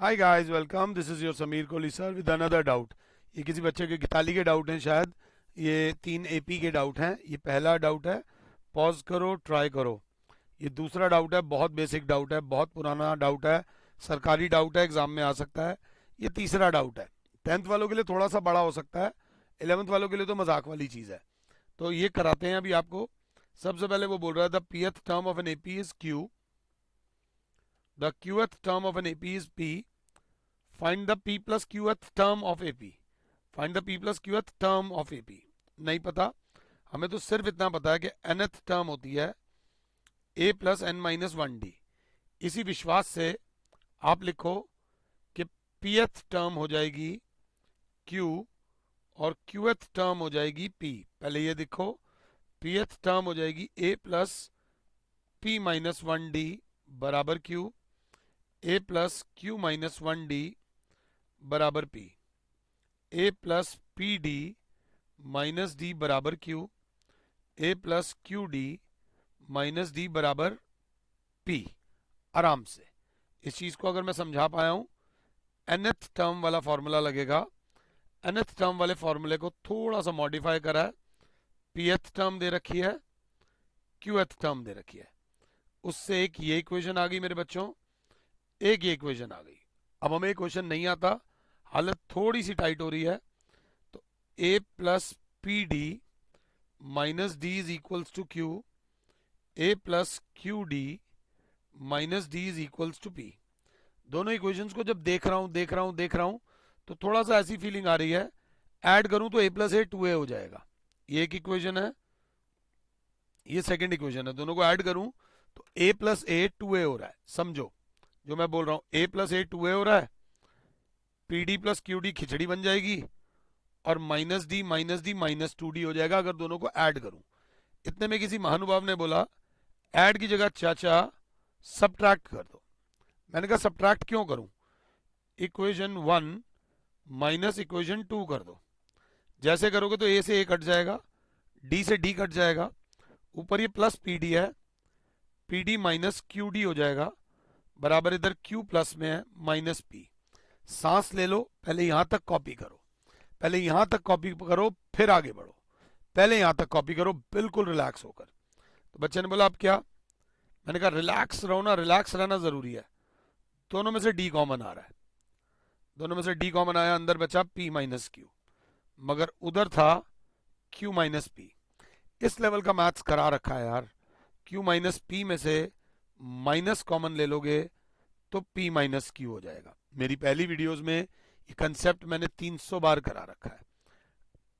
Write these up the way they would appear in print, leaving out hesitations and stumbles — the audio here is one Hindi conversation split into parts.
Hi guys, welcome. This is your Sameer Kohli sir with another doubt. ये किसी बच्चे के गीताली के डाउट हैं शायद। ये 3 एपी के डाउट हैं। ये पहला डाउट है, पॉज करो ट्राई करो। ये दूसरा डाउट है, बहुत बेसिक डाउट है, बहुत पुराना डाउट है, सरकारी डाउट है, एग्जाम में आ सकता है। ये तीसरा डाउट है, 10th वालों के लिए थोड़ा सा बड़ा हो सकता है, 11th वालों के लिए तो मजाक वाली चीज़ है। तो ये कराते हैं अभी आपको। सबसे पहले वो बोल रहा है the pth term of an AP is Q, the qth term of an AP is P, find the p plus qth term of AP. Find the p plus qth term of AP. नहीं पता हमें, तो सिर्फ इतना पता है कि nth टर्म होती है a plus n minus one d. इसी विश्वास से आप लिखो कि pth टर्म हो जाएगी q और qth टर्म हो जाएगी p। पहले ये देखो, pth टर्म हो जाएगी a plus p minus one D बराबर q, a plus q minus one D बराबर p, a plus P D minus D बराबर q, a plus Q d minus D बराबर p। आराम से इस चीज को अगर मैं समझा पाया हूं, nth टर्म वाला फॉर्मूला लगेगा। nth टर्म वाले फॉर्मूले को थोड़ा सा मॉडिफाई करा है। pth टर्म दे रखी है, qth टर्म दे रखी है, उससे एक ये इक्वेशन आ गई मेरे बच्चों, एक ये इक्वेशन आ गई। अब हमें इक्वेशन नहीं आता, हालत थोड़ी सी टाइट हो रही है, तो a plus P D minus d is equals to q, a plus Q d minus d is equals to p. दोनों इक्वेशंस को जब देख रहा हूं तो थोड़ा सा ऐसी फीलिंग आ रही है, ऐड करूं तो a plus A two A हो जाएगा। ये एक इक्वेशन है, ये सेकंड इक्वेशन है, दोनों को ऐड करूं तो a plus A two A हो रहा है। समझो जो मैं बोल रहा हूं, a plus A two A हो रहा है, P D plus Q D खिचड़ी बन जाएगी, और minus D minus two D हो जाएगा अगर दोनों को ऐड करूं। इतने में किसी महानुभाव ने बोला, ऐड की जगह चाचा सब्ट्रैक्ट कर दो। मैंने कहा सब्ट्रैक्ट क्यों करूं, equation one minus equation two कर दो। जैसे करोगे तो ए से ए कट जाएगा, डी से डी कट जाएगा, ऊपर ये प्लस पी डी है, P D minus Q D हो जाएगा, बराबर इधर क्यू प्लस में है माइनस पी। सांस ले लो, पहले यहां तक कॉपी करो, पहले यहां तक कॉपी करो, फिर आगे बढ़ो। पहले यहां तक कॉपी करो बिल्कुल रिलैक्स होकर। तो बच्चे ने बोला अब क्या, मैंने कहा रिलैक्स रहो ना, रिलैक्स रहना जरूरी है। दोनों में से डी कॉमन आ रहा है, दोनों में से डी कॉमन आया, अंदर बचा p माइनस क्यू, मगर उधर था q माइनस पी। इस लेवल का मैथ्स करा रखा है यार। q माइनस पी में से माइनस कॉमन ले लोगे तो p माइनस क्यू हो जाएगा। मेरी पहली वीडियोस में ये कंसेप्ट मैंने 300 बार करा रखा है।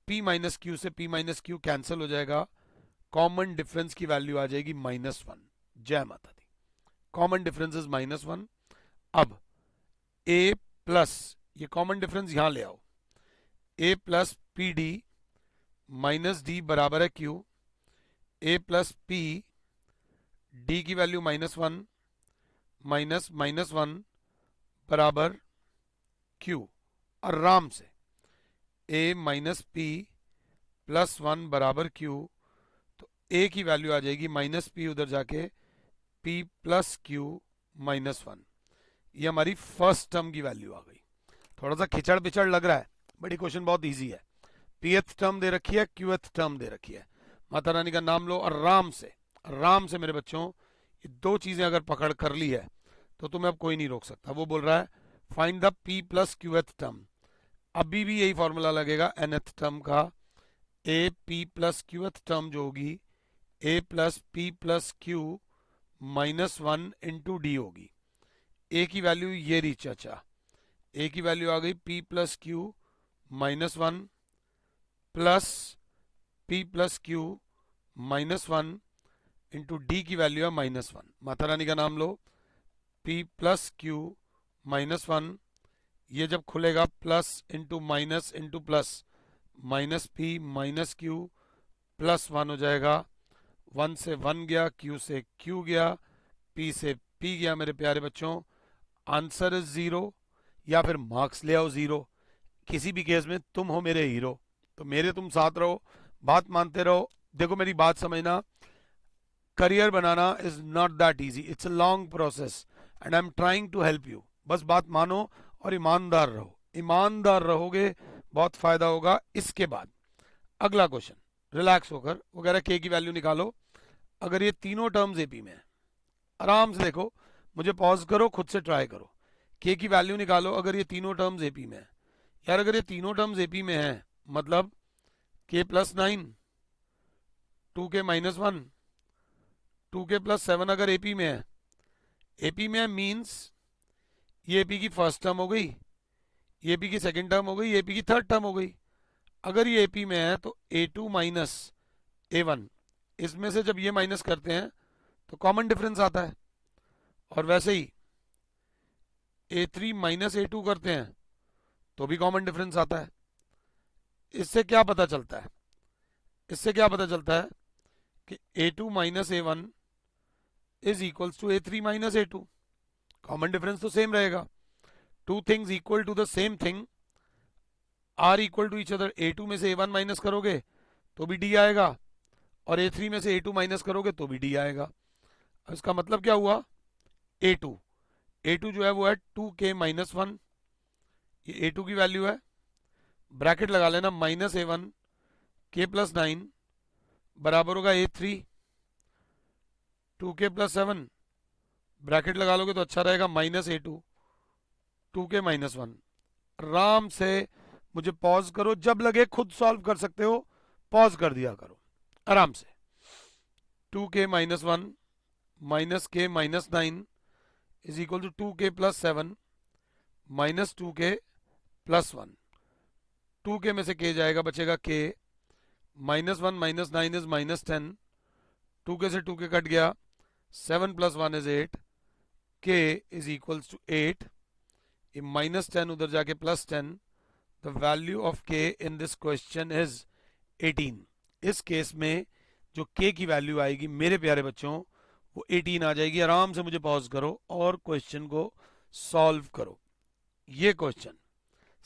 p माइनस क्यू से p माइनस क्यू कैंसिल हो जाएगा, कॉमन डिफरेंस की वैल्यू आ जाएगी माइनस वन। जय माता दी। Common difference is minus one. अब a प्लस, ये कॉमन डिफरेंस यहां ले आओ, a plus P D minus D बराबर है q, a plus P D की value minus one minus minus one बराबर q। आराम से a minus P plus one बराबर q, तो a की वैल्यू आ जाएगी माइनस पी, उधर जाके p plus Q minus one. ये हमारी फर्स्ट टर्म की वैल्यू आ गई। थोड़ा सा खिचड़ पिचड़ लग रहा है, बट क्वेश्चन बहुत इजी है। pth टर्म दे रखी है, qth टर्म दे रखी है, माता रानी का नाम लो, आराम से आराम से मेरे बच्चों। ये दो चीजें अगर पकड़ कर ली है तो तुम्हें अब कोई नहीं रोक सकता। वो बोल रहा है find the p plus qth term. अभी भी यही फॉर्मूला लगेगा nth टर्म का, a p plus qth term जो होगी a plus p plus Q minus one into D होगी। a की वैल्यू ये रही चाचा, a की वैल्यू आ गई p plus Q minus one plus p plus Q minus one into D की वैल्यू है माइनस वन। माता रानी का नाम लो, p plus Q minus one, ये जब खुलेगा plus into plus, minus P minus Q plus one हो जाएगा। वन से वन गया, क्यू से क्यू गया, p से p गया। मेरे प्यारे बच्चों आंसर इज जीरो, या फिर मार्क्स ले आओ जीरो। किसी भी केस में तुम हो मेरे हीरो, तो मेरे तुम साथ रहो, बात मानते रहो। देखो मेरी बात समझना, करियर बनाना is not that easy, it's a long process and I am trying to help you. बस बात मानो और ईमानदार रहो, ईमानदार रहोगे बहुत फायदा होगा। इसके बाद अगला क्वेश्चन, रिलैक्स होकर, वो कह रहा है के की वैल्यू निकालो अगर ये तीनों टर्म्स एपी में है। आराम से देखो, मुझे पॉज करो, खुद से ट्राई करो। के की वैल्यू निकालो अगर ये तीनों टर्म्स एपी में है। यार अगर ये तीनों टर्म्स एपी में है मतलब के plus 9, 2k minus 1, 2k plus 7 अगर एपी में है, एपी में है मीन्स ये एपी की फर्स्ट टर्म हो गई, ये एपी की सेकंड टर्म हो गई, ये एपी की थर्ड टर्म हो गई। अगर ये एपी में है तो a2 माइनस a1, इसमें से जब ये माइनस करते हैं तो कॉमन डिफरेंस आता है। और वैसे ही a3 माइनस a2 करते हैं तो भी कॉमन डिफरेंस आता है। इससे क्या पता चलता है, इससे क्या पता चलता है कि a2 minus a1 is equals to a3 minus a2। Common difference तो सेम रहेगा। Two things equal to the same thing are equal to each other. a2 में से a1 माइनस करोगे तो भी d आएगा, और a3 में से a2 माइनस करोगे तो भी d आएगा। इसका मतलब क्या हुआ, a2 जो है वो है 2k माइनस 1, ये a2 की वैल्यू है, ब्रैकेट लगा लेना माइनस a1 k प्लस 9 बराबर होगा a3 2k प्लस 7, ब्रैकेट लगा लोगे तो अच्छा रहेगा माइनस a2 2k माइनस 1। आराम से मुझे पॉज करो, जब लगे खुद सॉल्व कर सकते हो पॉज कर दिया करो आराम से। 2k minus 1 minus k minus 9 is equal to 2k plus 7 minus 2k plus 1। 2k में से k जाएगा, बचेगा k, minus 1 minus 9 is minus 10, 2k से 2k कट गया, 7 plus 1 is 8, k is equals to 8, ये माइनस 10 उधर जाके plus 10, the value of k in this question is 18। इस केस में जो k की वैल्यू आएगी मेरे प्यारे बच्चों वो 18 आ जाएगी। आराम से मुझे पॉज करो और क्वेश्चन को सॉल्व करो। ये क्वेश्चन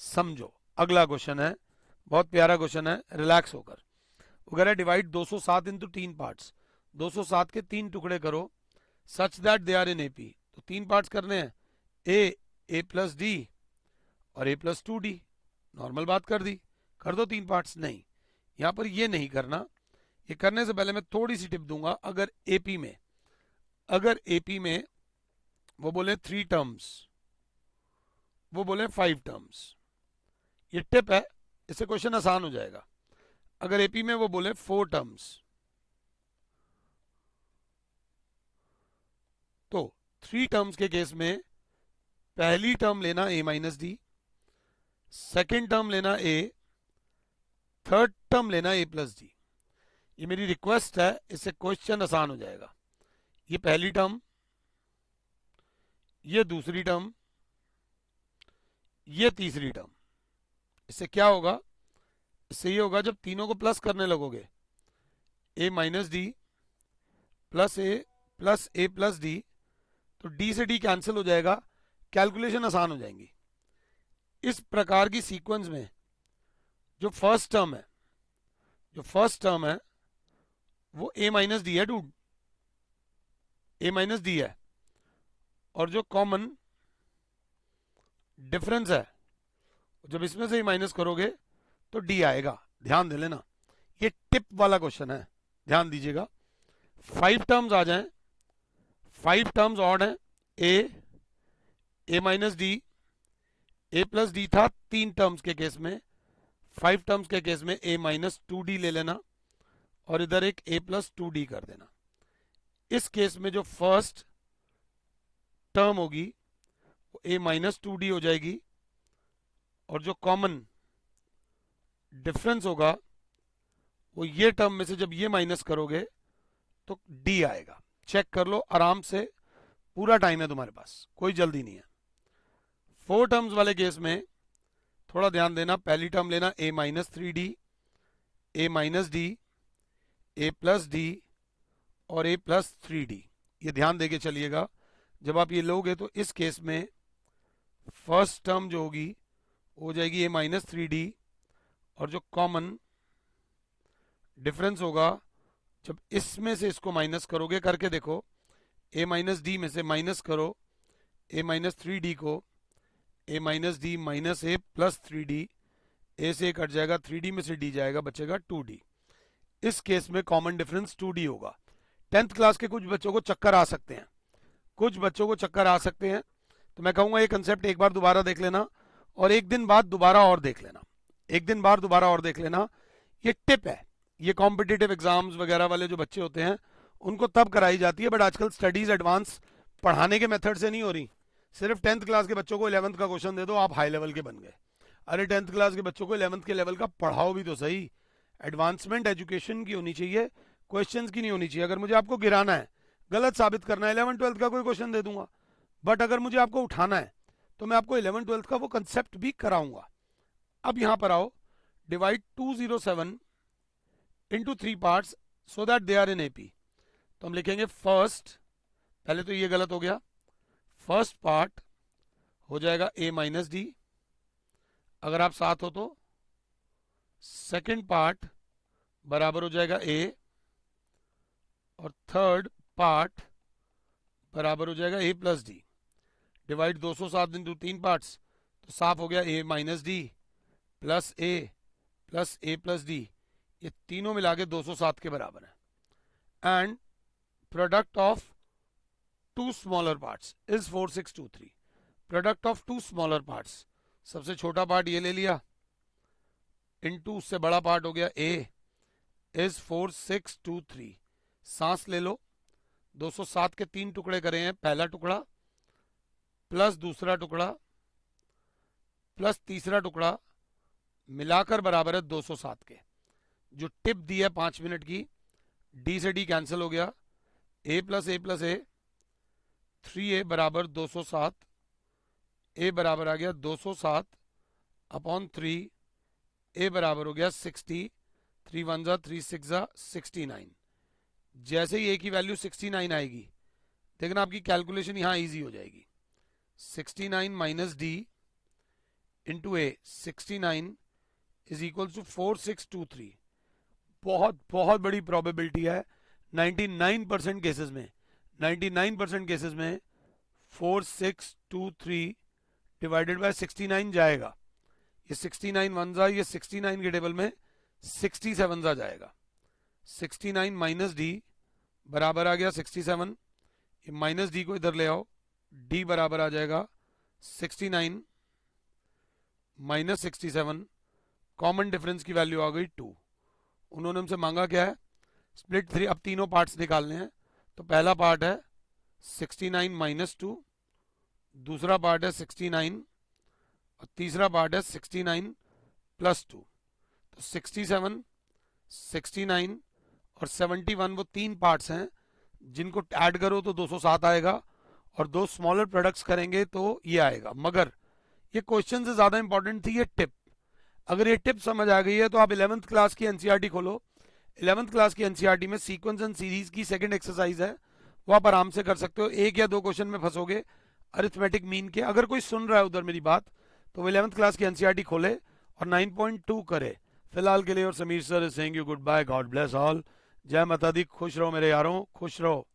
समझो। अगला क्वेश्चन है, बहुत प्यारा क्वेश्चन है, रिलैक्स होकर। वो कह रहा है डिवाइड 207 इंटू 3 पार्ट्स, 207 के 3 टुकड़े करो such that they are in AP. तो 3 पार्ट्स करने हैं, ए प्लस डी और ए प्लस 2d। नॉर्मल बात कर दी, कर दो 3 पार्ट्स। नहीं, यहां पर ये नहीं करना। ये करने से पहले मैं थोड़ी सी टिप दूंगा। अगर एपी में वो बोले 3 टर्म्स, वो बोले 5 टर्म्स, ये टिप है, इससे क्वेश्चन आसान हो जाएगा। अगर एपी में वो बोले 4 टर्म्स तो 3 टर्म्स के केस में पहली टर्म लेना a minus D, second term लेना a, थर्ड टर्म लेना a प्लस डी। ये मेरी रिक्वेस्ट है, इससे क्वेश्चन आसान हो जाएगा। ये पहली टर्म, ये दूसरी टर्म, ये तीसरी टर्म। इससे क्या होगा, इससे ये होगा जब तीनों को प्लस करने लगोगे, a minus D plus A plus D, तो d से d कैंसिल हो जाएगा, कैलकुलेशन आसान हो जाएंगी। इस प्रकार की सीक्वेंस में जो फर्स्ट टर्म है वो a माइनस डी है डूड, a माइनस डी है, और जो कॉमन डिफरेंस है जब इसमें से ही माइनस करोगे तो d आएगा। ध्यान दे लेना, ये टिप वाला क्वेश्चन है, ध्यान दीजिएगा। 5 टर्म्स आ जाएं, 5 टर्म्स ऑड हैं, ए माइनस डी, ए प्लस डी था 3 टर्म्स के केस में, 5 टर्म्स के केस में a माइनस 2d ले लेना और इधर एक a प्लस 2d कर देना। इस केस में जो फर्स्ट टर्म होगी वो a माइनस 2d हो जाएगी, और जो कॉमन डिफरेंस होगा वो ये टर्म में से जब ये माइनस करोगे तो d आएगा। चेक कर लो आराम से, पूरा टाइम है तुम्हारे पास, कोई जल्दी नहीं है। 4 टर्म्स वाले केस में थोड़ा ध्यान देना, पहली टर्म लेना a minus 3d, a minus D, a plus D और a प्लस 3d। ये ध्यान देके चलिएगा। जब आप ये लोगे तो इस केस में फर्स्ट टर्म जो होगी हो जाएगी a माइनस 3d, और जो कॉमन डिफरेंस होगा जब इसमें से इसको माइनस करोगे, करके देखो, a माइनस डी में से माइनस करो a माइनस 3d को, ए माइनस डी माइनस ए प्लस 3d, ए से कट जाएगा, 3d में से d जाएगा, बचेगा 2d। इस केस में कॉमन डिफरेंस 2d होगा। 10th क्लास के कुछ बच्चों को चक्कर आ सकते हैं, कुछ बच्चों को चक्कर आ सकते हैं, तो मैं कहूँगा ये कंसेप्ट एक बार दोबारा देख लेना और एक दिन बाद दोबारा और देख लेना, एक दिन बाद दोबारा और देख लेना। ये टिप है, ये कॉम्पिटिटिव एग्जाम्स वगैरह वाले जो बच्चे होते हैं उनको तब कराई जाती है, बट आजकल स्टडीज एडवांस पढ़ाने के मेथड से नहीं हो रही। सिर्फ 10th क्लास के बच्चों को 11th का क्वेश्चन दे दो, आप हाई लेवल के बन गए। अरे 10th क्लास के बच्चों को 11th के लेवल का पढ़ाओ भी तो सही। एडवांसमेंट एजुकेशन की होनी चाहिए, क्वेश्चंस की नहीं होनी चाहिए। अगर मुझे आपको गिराना है, गलत साबित करना है, 11th-12th का कोई क्वेश्चन दे दूंगा, बट अगर मुझे आपको उठाना है तो मैं आपको 11th-12th का वो कंसेप्ट भी कराऊंगा। अब यहां पर आओ, divide 207 into 3 parts so that they are in AP. तो हम लिखेंगे फर्स्ट, पहले तो ये गलत हो गया, फर्स्ट पार्ट हो जाएगा a माइनस डी, अगर आप साथ हो तो सेकंड पार्ट बराबर हो जाएगा a, और थर्ड पार्ट बराबर हो जाएगा a plus D. Divide 207 into 3 parts, तो साफ हो गया a minus D plus a plus D, ये तीनों मिला के 207 के बराबर है। And product of two smaller parts is 4623। Product of two smaller parts, सबसे छोटा पार्ट ये ले लिया, इनटू उससे बड़ा पार्ट हो गया a, इज 4623। सांस ले लो, 207 के 3 टुकड़े करे हैं, पहला टुकड़ा प्लस दूसरा टुकड़ा प्लस तीसरा टुकड़ा मिलाकर बराबर है 207 के। जो टिप दी है 5 मिनट की, d से d कैंसिल हो गया, a प्लस a 3a बराबर 207, a बराबर आ गया 207 अपॉन 3, a बराबर हो गया 60, 3 1 जा 3 6 जा 69। जैसे ही a की वैल्यू 69 आएगी, देखना आपकी कैलकुलेशन यहां इजी हो जाएगी। 69 minus D into A, 69 is equal to 4623। बहुत बहुत बड़ी प्रोबेबिलिटी है, 99% केसेस में, 99% केसेस में 4623 डिवाइडेड बाय 69 जाएगा। ये 69 वन जा, ये 69 के टेबल में 67 जा जाएगा। 69 माइनस डी बराबर आ गया 67, ये माइनस डी को इधर ले आओ, डी बराबर आ जाएगा 69 माइनस 67, कॉमन डिफरेंस की वैल्यू आ गई 2। उन्होंने हमसे मांगा क्या है, स्प्लिट 3। अब तीनों पार्ट्स निकालने हैं, तो पहला पार्ट है 69 माइनस 2, दूसरा पार्ट है 69 और तीसरा पार्ट है 69 प्लस 2। तो 67, 69 और 71 वो तीन पार्ट्स हैं जिनको ऐड करो तो 207 आएगा, और दो स्मॉलर प्रोडक्ट्स करेंगे तो ये आएगा। मगर ये क्वेश्चन से ज्यादा इंपॉर्टेंट थी ये टिप। अगर ये टिप समझ आ गई है तो आप 11th क्लास की एनसीईआरटी खोलो। 11th क्लास की एनसीईआरटी में सीक्वेंस एंड सीरीज की सेकंड एक्सरसाइज है, वो आप आराम से कर सकते हो। एक या दो क्वेश्चन में फंसोगे अरिथमेटिक मीन के। अगर कोई सुन रहा है उधर मेरी बात, तो वो 11th क्लास की एनसीईआरटी खोले और 9.2 करे। फिलहाल के लिए और Sameer sir is saying you good bye, God bless all, जय माता दी, खुश रहो मेरे यारों, खुश रहो।